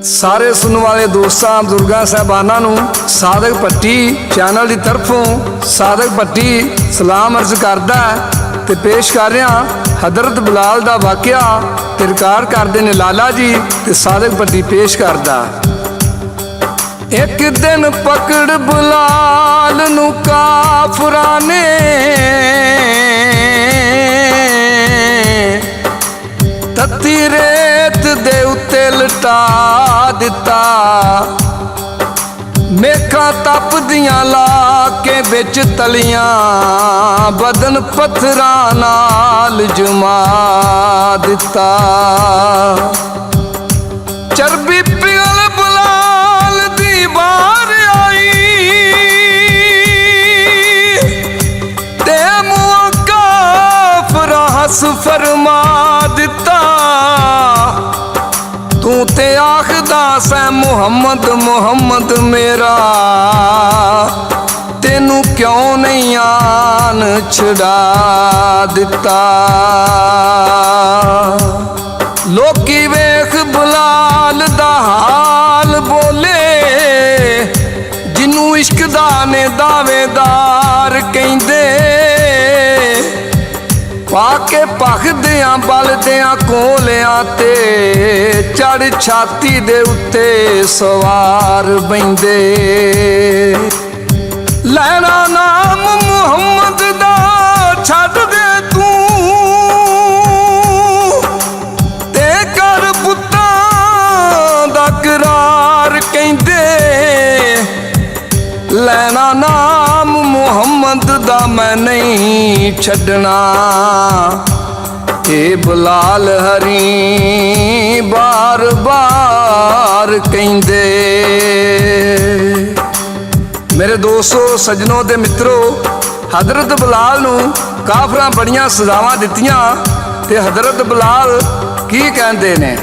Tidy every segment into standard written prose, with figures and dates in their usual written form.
सारे सुनने वाले दोस्तों बुजुर्गों साहबाना साधक भट्टी चैनल की तरफों साधक भट्टी सलाम अर्ज करता ते पेश कर रहा हजरत बिलाल का वाकया ते रिकॉर्ड करते ने लाला जी ते साधक भट्टी पेश करता। एक दिन पकड़ बिलाल नू काफरां ने तत्ती रेत दे उत्ते लटा दिता, मेखा तपदियां ला के बिच तलियां बदन पत्थरां नाल जमा दिता। चरबी पिघल बिलाल दी बार आई ते मुँह काफरां हस फरमा दिता, तू ते आखदा सै मुहम्मद मुहम्मद मेरा, तेनू क्यों नहीं आन छड़ा दिता। लोकी वेख बिलाल दा हाल बोले, जिन्नू इश्क दा ने दावेदार कहंदे, पाके भखदियां बलदियां कोलियां ते चढ़ छाती दे उत्ते सवार बहिंदे। लैना नाम मुहम्मद दा छड्ड दे तू ते कर पुत्तां दा करार कहंदे, लैना नाम मुहम्मद दा मैं नहीं छड्डना, ए बिलाल हरी बार बार कहंदे। मेरे दोस्तों सज्जनों ते मित्रों, हजरत बिलाल नू काफरां बड़ियां सजावां दित्तियां ते हजरत बिलाल की कहंदे ने।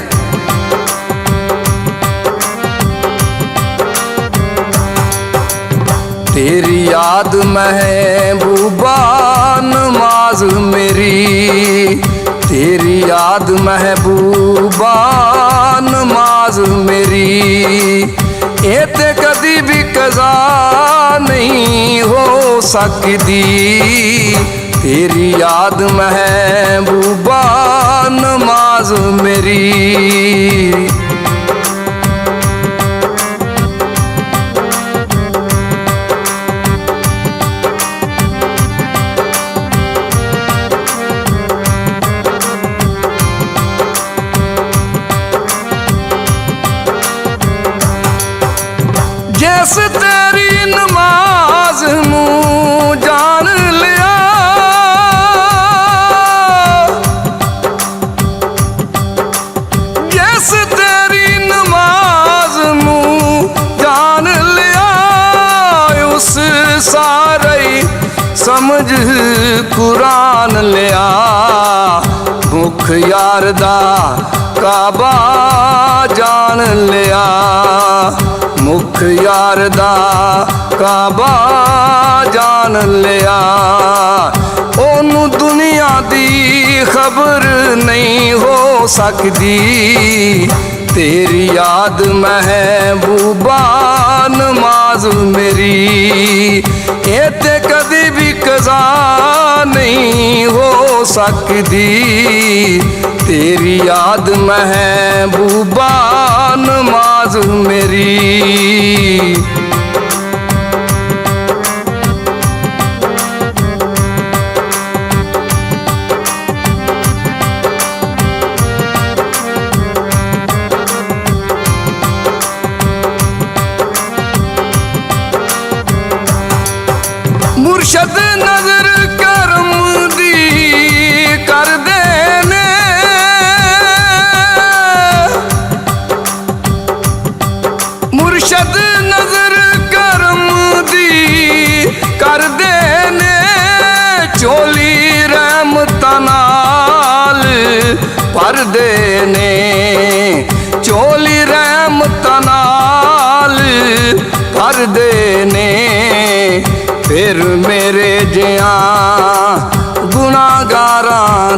तेरी याद महबूबा नमाज मेरी, तेरी याद महबूबा नमाज मेरी, ये ते कदी भी कज़ा नहीं हो सकती, तेरी याद महबूबा नमाज मेरी। जिस तेरी नमाज नू जान लिया, जिस तेरी नमाज नू जान लिया, उस सारे समझ कुरान लिया, मुख यार दा काबा जान लिया, मुख यार दा काबा जान लिया, ओनू दुनिया दी खबर नहीं हो सकती, तेरी याद महबूबा नमाज मेरी, ये ते कदी भी कज़ा नहीं हो सकती, तेरी याद महबूबा नमाज मेरी। मुर्शद नजर करम दी कर देने, मुर्शद नजर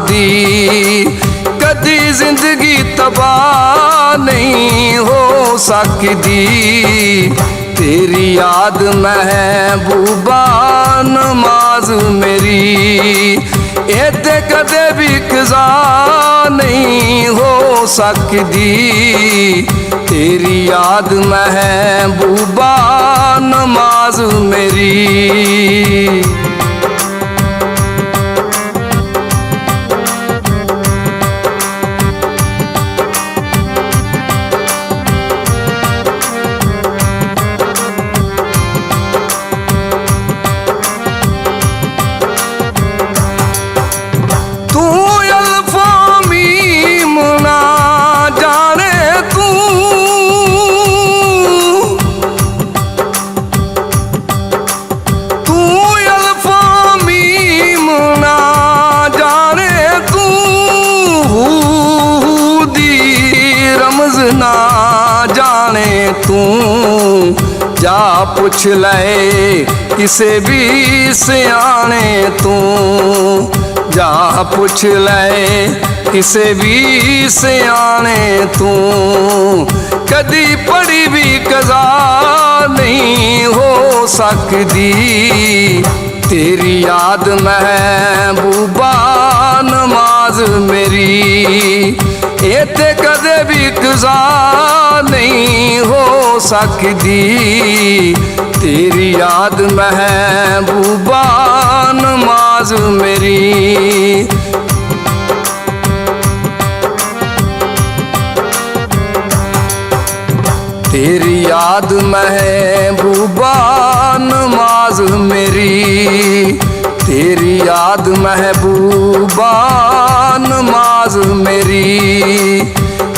दी। कदी जिंदगी तबाह नहीं हो सकती, तेरी याद महबूबा नमाज मेरी। इत्ते कदे भी कज़ा नहीं हो सकती, तेरी याद महबूबा नमाज मेरी। ना जाने तू जा पुछ ले किसे भी सियाने तू, जा पुछ ले किसे भी सियाने तू। कदी पढ़ी भी कज़ा नहीं हो सकती, तेरी याद महबूबा नमाज मेरी। इत्ते कदे भी कज़ा नहीं हो सकती, तेरी याद महबूबा नमाज मेरी। तेरी याद महबूबा नमाज मेरी, तेरी याद महबूबा नमाज मेरी।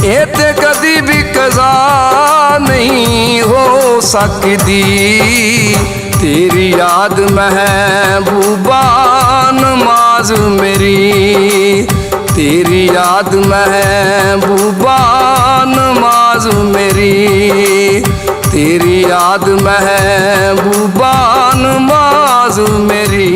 इत्ते कदी भी कज़ा नहीं हो सकती, तेरी याद महबूबा नमाज मेरी। तेरी याद महबूबा नमाज मेरी, तेरी याद महबूबा नमाज मेरी।